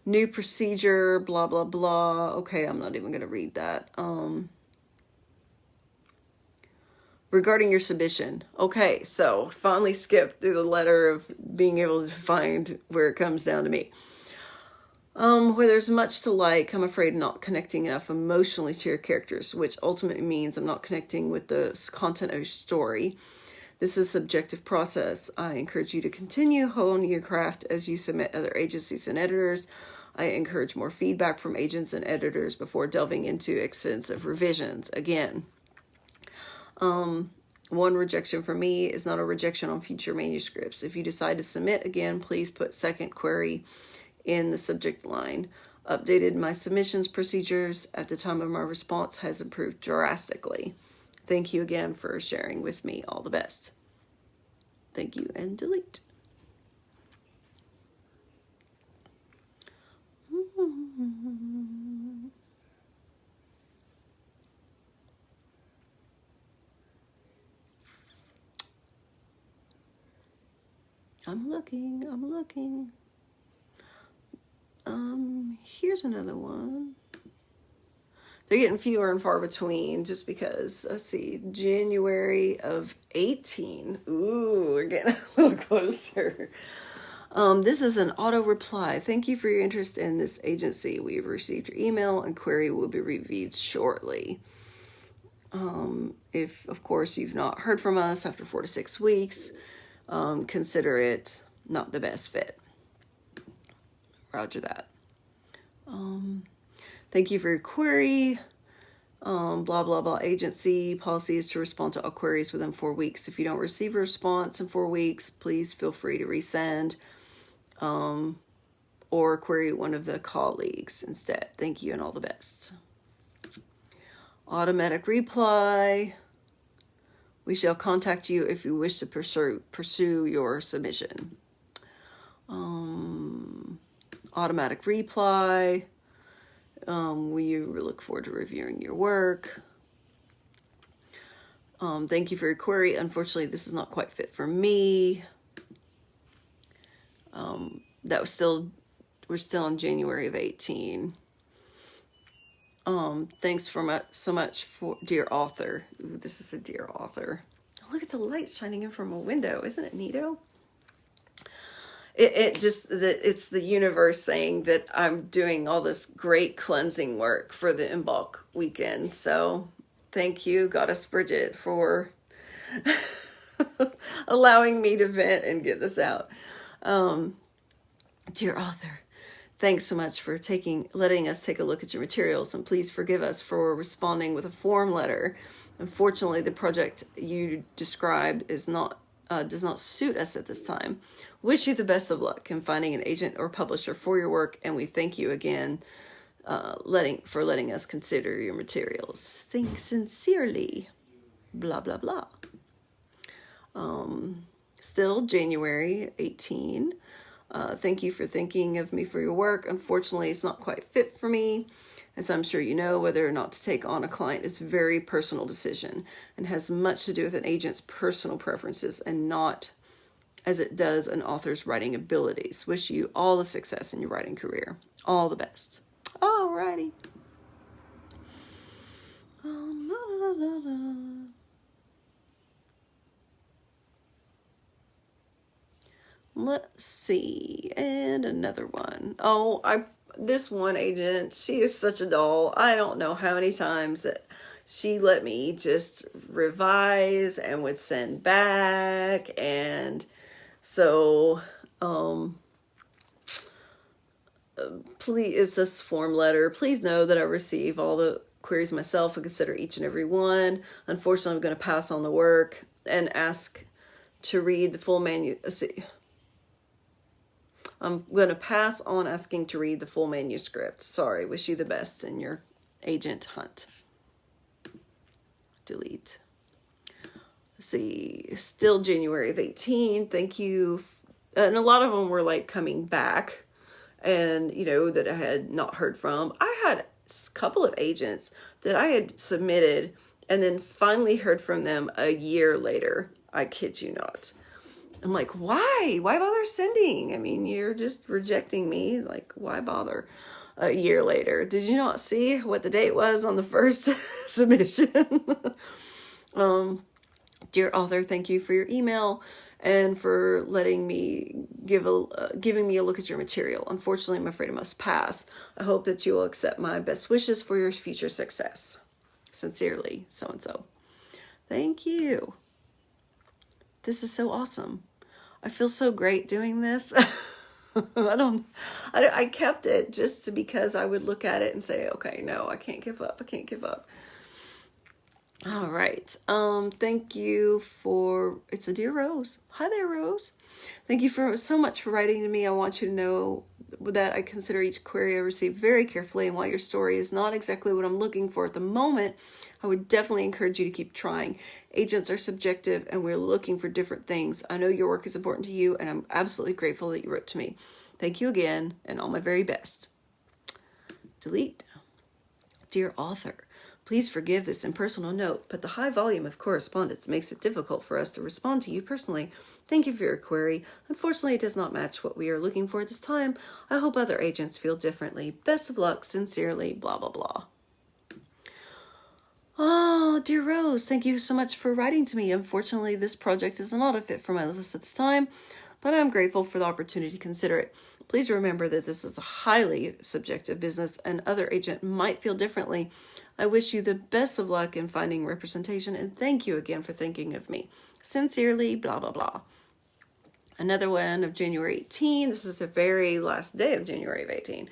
Speaker 1: New procedure, blah, blah, blah. Okay, I'm not even going to read that. Regarding your submission. Okay, so finally skipped through the letter of being able to find where it comes down to me. Where there's much to like, I'm afraid not connecting enough emotionally to your characters, which ultimately means I'm not connecting with the content of your story. This is a subjective process. I encourage you to continue honing your craft as you submit other agencies and editors. I encourage more feedback from agents and editors before delving into extensive revisions. Again, one rejection from me is not a rejection on future manuscripts. If you decide to submit again, please put second query in the subject line. Updated my submissions procedures at the time of my response has improved drastically. Thank you again for sharing with me. All the best. Thank you, and delete. I'm looking. Here's another one. They're getting fewer and far between just because, let's see, January of 18. Ooh, we're getting a little closer. This is an auto reply. Thank you for your interest in this agency. We have received your email and query will be reviewed shortly. If, of course, you've not heard from us after 4 to 6 weeks, consider it not the best fit. Roger that. Thank you for your query. Blah, blah, blah. Agency policy is to respond to all queries within 4 weeks. If you don't receive a response in 4 weeks, please feel free to resend or query one of the colleagues instead. Thank you and all the best. Automatic reply. We shall contact you if you wish to pursue your submission. Automatic reply. We look forward to reviewing your work. Thank you for your query. Unfortunately, this is not quite fit for me. We're still in January of 18. Thanks so much for dear author. Ooh, this is a dear author. Look at the light shining in from a window. Isn't it neato? It's the universe saying that I'm doing all this great cleansing work for the Imbolc weekend. So thank you, Goddess Bridget, for allowing me to vent and get this out. Dear author, thanks so much for letting us take a look at your materials, and please forgive us for responding with a form letter. Unfortunately, the project you described does not suit us at this time. Wish you the best of luck in finding an agent or publisher for your work, and we thank you again for letting us consider your materials. Thanks sincerely. Blah, blah, blah. Still January 18. Thank you for thinking of me for your work. Unfortunately, it's not quite fit for me. As I'm sure you know, whether or not to take on a client is a very personal decision and has much to do with an agent's personal preferences and not as it does an author's writing abilities. Wish you all the success in your writing career. All the best. Alrighty. Let's see. And another one. This one agent, she is such a doll. I don't know how many times that she let me just revise and would send back, and So, please, it's this form letter. Please know that I receive all the queries myself and consider each and every one. Unfortunately, I'm going to pass on the work and ask to read the full I'm going to pass on asking to read the full manuscript. Sorry, wish you the best in your agent hunt. Delete. Let's see, still January of 18. Thank you. And a lot of them were like coming back and, you know, that I had not heard from. I had a couple of agents that I had submitted and then finally heard from them a year later. I kid you not. I'm like, why? Why bother sending? I mean, you're just rejecting me. Like, why bother? A year later. Did you not see what the date was on the first submission? Dear author, thank you for your email and for letting me giving me a look at your material. Unfortunately, I'm afraid I must pass. I hope that you will accept my best wishes for your future success. Sincerely, so-and-so. Thank you. This is so awesome. I feel so great doing this. I kept it just because I would look at it and say, okay, no, I can't give up. I can't give up. All right. Thank you for, it's a dear Rose. Hi there, Rose. Thank you so much for writing to me. I want you to know that I consider each query I receive very carefully, and while your story is not exactly what I'm looking for at the moment, I would definitely encourage you to keep trying. Agents are subjective and we're looking for different things. I know your work is important to you, and I'm absolutely grateful that you wrote to me. Thank you again, and all my very best. Delete. Dear author, please forgive this impersonal note, but the high volume of correspondence makes it difficult for us to respond to you personally. Thank you for your query. Unfortunately, it does not match what we are looking for at this time. I hope other agents feel differently. Best of luck. Sincerely, blah, blah, blah. Oh, dear Rose, thank you so much for writing to me. Unfortunately, this project is not a fit for my list at this time, but I'm grateful for the opportunity to consider it. Please remember that this is a highly subjective business and other agent might feel differently. I wish you the best of luck in finding representation, and thank you again for thinking of me. Sincerely, blah, blah, blah. Another one of January 18. This is the very last day of January of 18.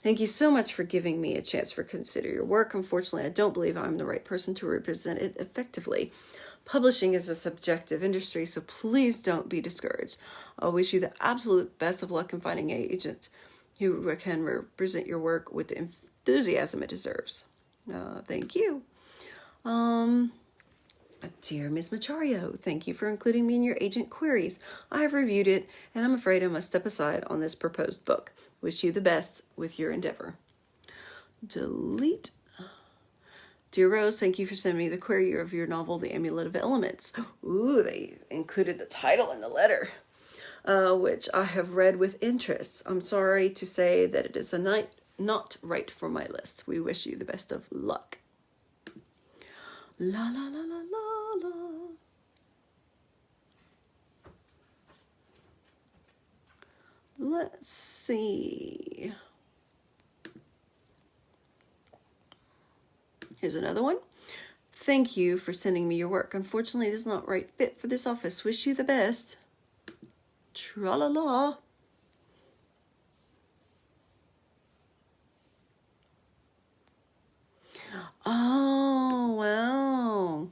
Speaker 1: Thank you so much for giving me a chance to consider your work. Unfortunately, I don't believe I'm the right person to represent it effectively. Publishing is a subjective industry, so please don't be discouraged. I wish you the absolute best of luck in finding an agent who can represent your work with the enthusiasm it deserves. Thank you. Dear Ms. Machario, thank you for including me in your agent queries. I have reviewed it, and I'm afraid I must step aside on this proposed book. Wish you the best with your endeavor. Delete. Dear Rose, thank you for sending me the query of your novel, The Amulet of Elements. Ooh, they included the title in the letter, which I have read with interest. I'm sorry to say that it is not right for my list. We wish you the best of luck. La la la la la la. Let's see. Here's another one. Thank you for sending me your work. Unfortunately, it is not right fit for this office. Wish you the best. Tra-la-la. Oh, well.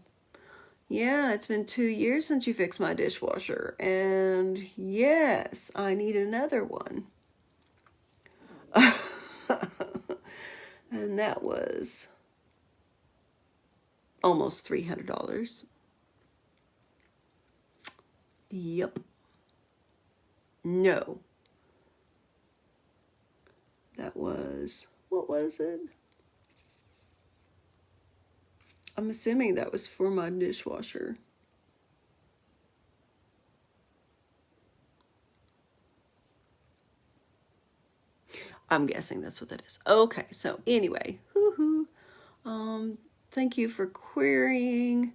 Speaker 1: Yeah, it's been 2 years since you fixed my dishwasher. And yes, I need another one. And that was almost $300. Yep. No. That was, what was it? I'm assuming that was for my dishwasher. I'm guessing that's what that is. Okay, so anyway, thank you for querying.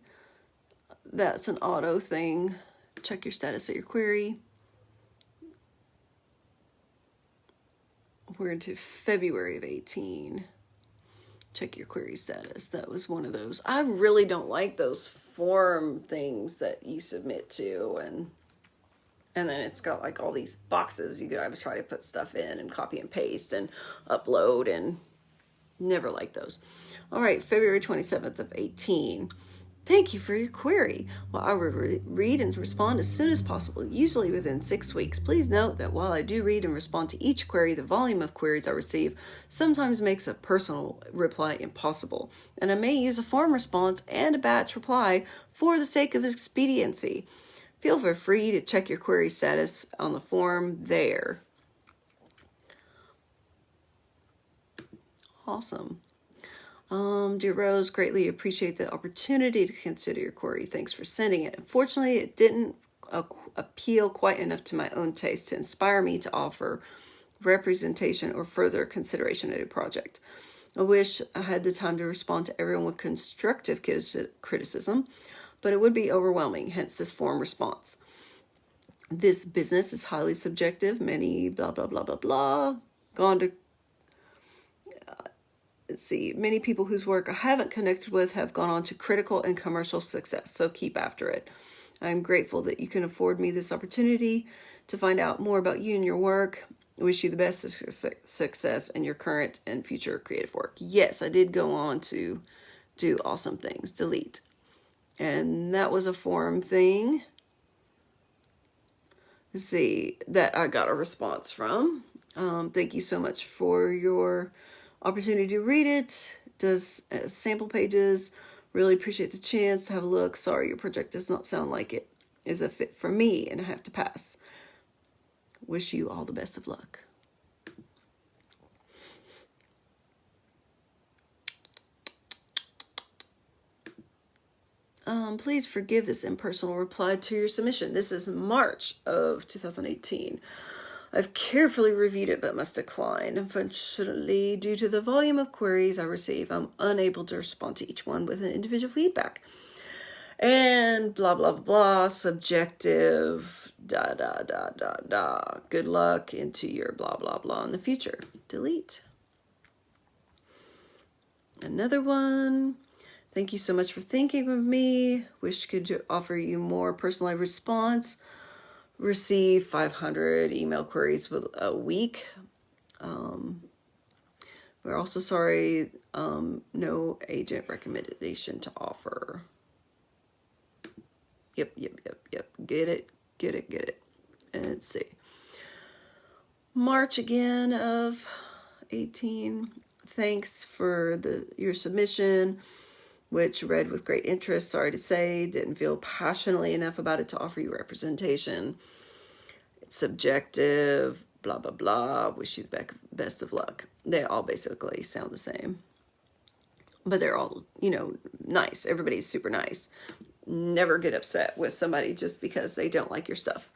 Speaker 1: That's an auto thing. Check your status of your query. We're into February of 18. Check your query status. That was one of those. I really don't like those form things that you submit to, and And then it's got like all these boxes you gotta try to put stuff in and copy and paste and upload, and never like those. All right, February 27th of 18. Thank you for your query. Well, I will read and respond as soon as possible, usually within 6 weeks. Please note that while I do read and respond to each query, the volume of queries I receive sometimes makes a personal reply impossible, and I may use a form response and a batch reply for the sake of expediency. Feel free to check your query status on the form there. Awesome. Dear Rose, greatly appreciate the opportunity to consider your query. Thanks for sending it. Unfortunately, it didn't appeal quite enough to my own taste to inspire me to offer representation or further consideration of your project. I wish I had the time to respond to everyone with constructive criticism, but it would be overwhelming, hence this form response. This business is highly subjective. Many blah, blah, blah, blah, blah. Gone to many people whose work I haven't connected with have gone on to critical and commercial success, so keep after it. I'm grateful that you can afford me this opportunity to find out more about you and your work. I wish you the best success in your current and future creative work. Yes, I did go on to do awesome things. Delete. And that was a forum thing. Let's see, that I got a response from. Thank you so much for your opportunity to read it. Does sample pages. Really appreciate the chance to have a look. Sorry, your project does not sound like it is a fit for me and I have to pass. Wish you all the best of luck. Please forgive this impersonal reply to your submission. This is March of 2018. I've carefully reviewed it but must decline. Unfortunately, due to the volume of queries I receive, I'm unable to respond to each one with an individual feedback. And blah, blah, blah, subjective, da, da, da, da, da. Good luck into your blah, blah, blah in the future. Delete. Another one. Thank you so much for thinking of me. Wish could offer you more personalized response. Receive 500 email queries a week. We're also sorry, no agent recommendation to offer. Yep. Get it. And let's see. March again of 18. Thanks for your submission, which read with great interest. Sorry to say, didn't feel passionately enough about it to offer you representation. It's subjective, blah, blah, blah. Wish you the best of luck. They all basically sound the same. But they're all, nice. Everybody's super nice. Never get upset with somebody just because they don't like your stuff.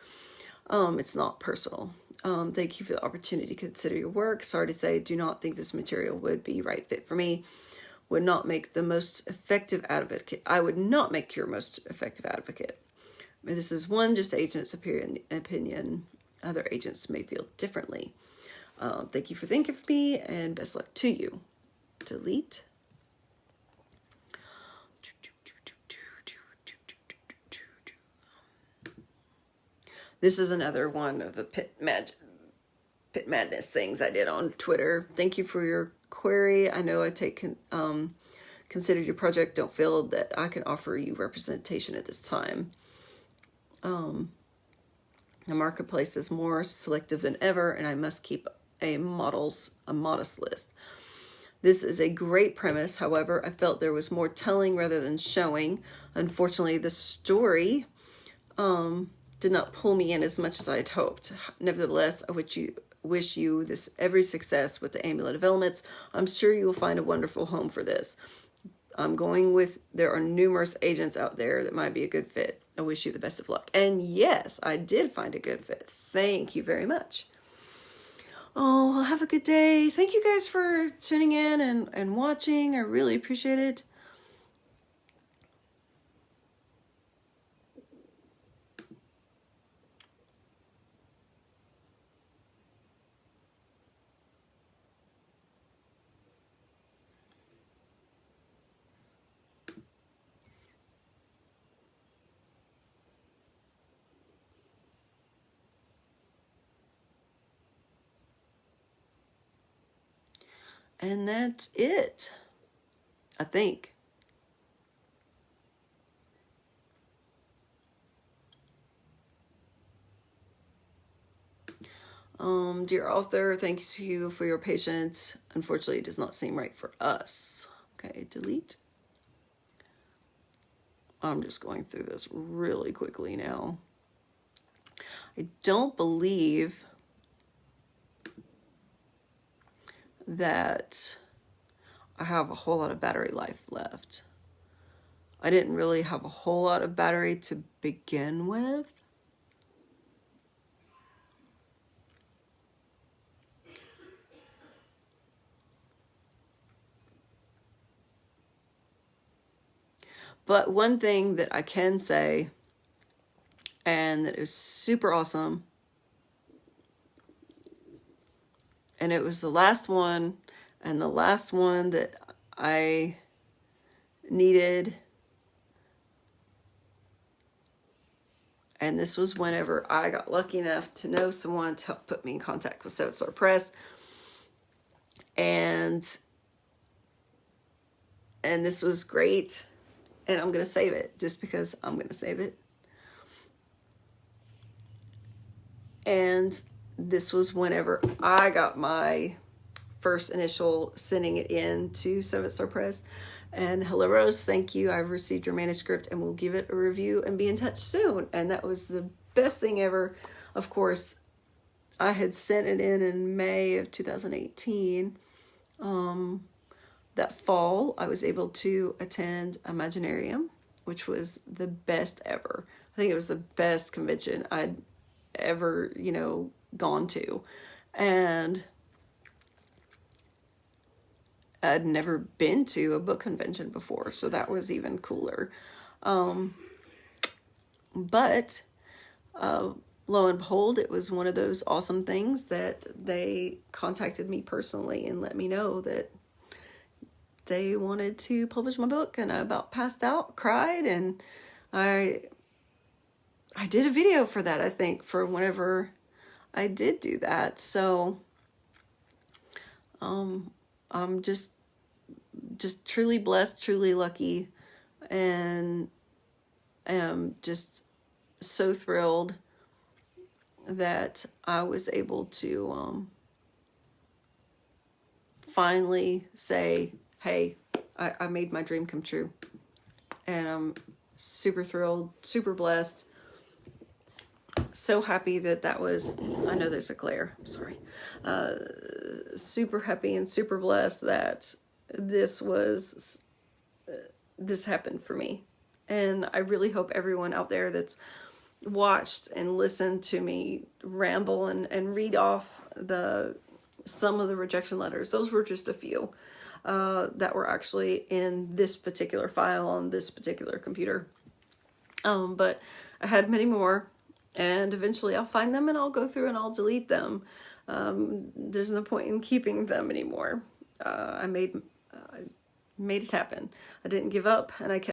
Speaker 1: It's not personal. Thank you for the opportunity to consider your work. Sorry to say, do not think this material would be right fit for me. Would not make the most effective advocate. I would not make your most effective advocate. This is just agent's opinion. Other agents may feel differently. Thank you for thinking of me and best luck to you. Delete. This is another one of the Pit Madness things I did on Twitter. Thank you for your query. I know I considered your project. Don't feel that I can offer you representation at this time. The marketplace is more selective than ever, and I must keep a modest list. This is a great premise. However, I felt there was more telling rather than showing. Unfortunately, the story did not pull me in as much as I had hoped. Nevertheless, I wish you this every success with the Amulet of Elements. I'm sure you will find a wonderful home for this. I'm going with, there are numerous agents out there that might be a good fit. I wish you the best of luck. And yes, I did find a good fit. Thank you very much. Oh, well, have a good day. Thank you guys for tuning in and watching. I really appreciate it. And that's it, I think. Dear author, thanks you for your patience. Unfortunately, it does not seem right for us. Okay, delete. I'm just going through this really quickly now. I don't believe that I have a whole lot of battery life left. I didn't really have a whole lot of battery to begin with. But one thing that I can say, and that is super awesome, and it was the last one, and the last one that I needed, and this was whenever I got lucky enough to know someone to help put me in contact with Seventh Star Press, and this was great. And I'm going to save it just because I'm going to save it. And this was whenever I got my first initial sending it in to Seventh Star Press. And hello, Rose, thank you. I've received your manuscript and we'll give it a review and be in touch soon. And that was the best thing ever. Of course, I had sent it in May of 2018. That fall, I was able to attend Imaginarium, which was the best ever. I think it was the best convention I'd ever, gone to. And I'd never been to a book convention before, so that was even cooler. But lo and behold, it was one of those awesome things that they contacted me personally and let me know that they wanted to publish my book, and I about passed out, cried, and I did a video for that, I think, for whenever I did do that. So I'm just truly blessed, truly lucky, and am just so thrilled that I was able to finally say, hey, I made my dream come true. And I'm super thrilled, super blessed, so happy that was, I know there's a glare, I'm sorry. Super happy and super blessed that this happened for me. And I really hope everyone out there that's watched and listened to me ramble and read off some of the rejection letters. Those were just a few that were actually in this particular file on this particular computer. But I had many more, and eventually I'll find them and I'll go through and I'll delete them. There's no point in keeping them anymore. I made it happen. I didn't give up, and I kept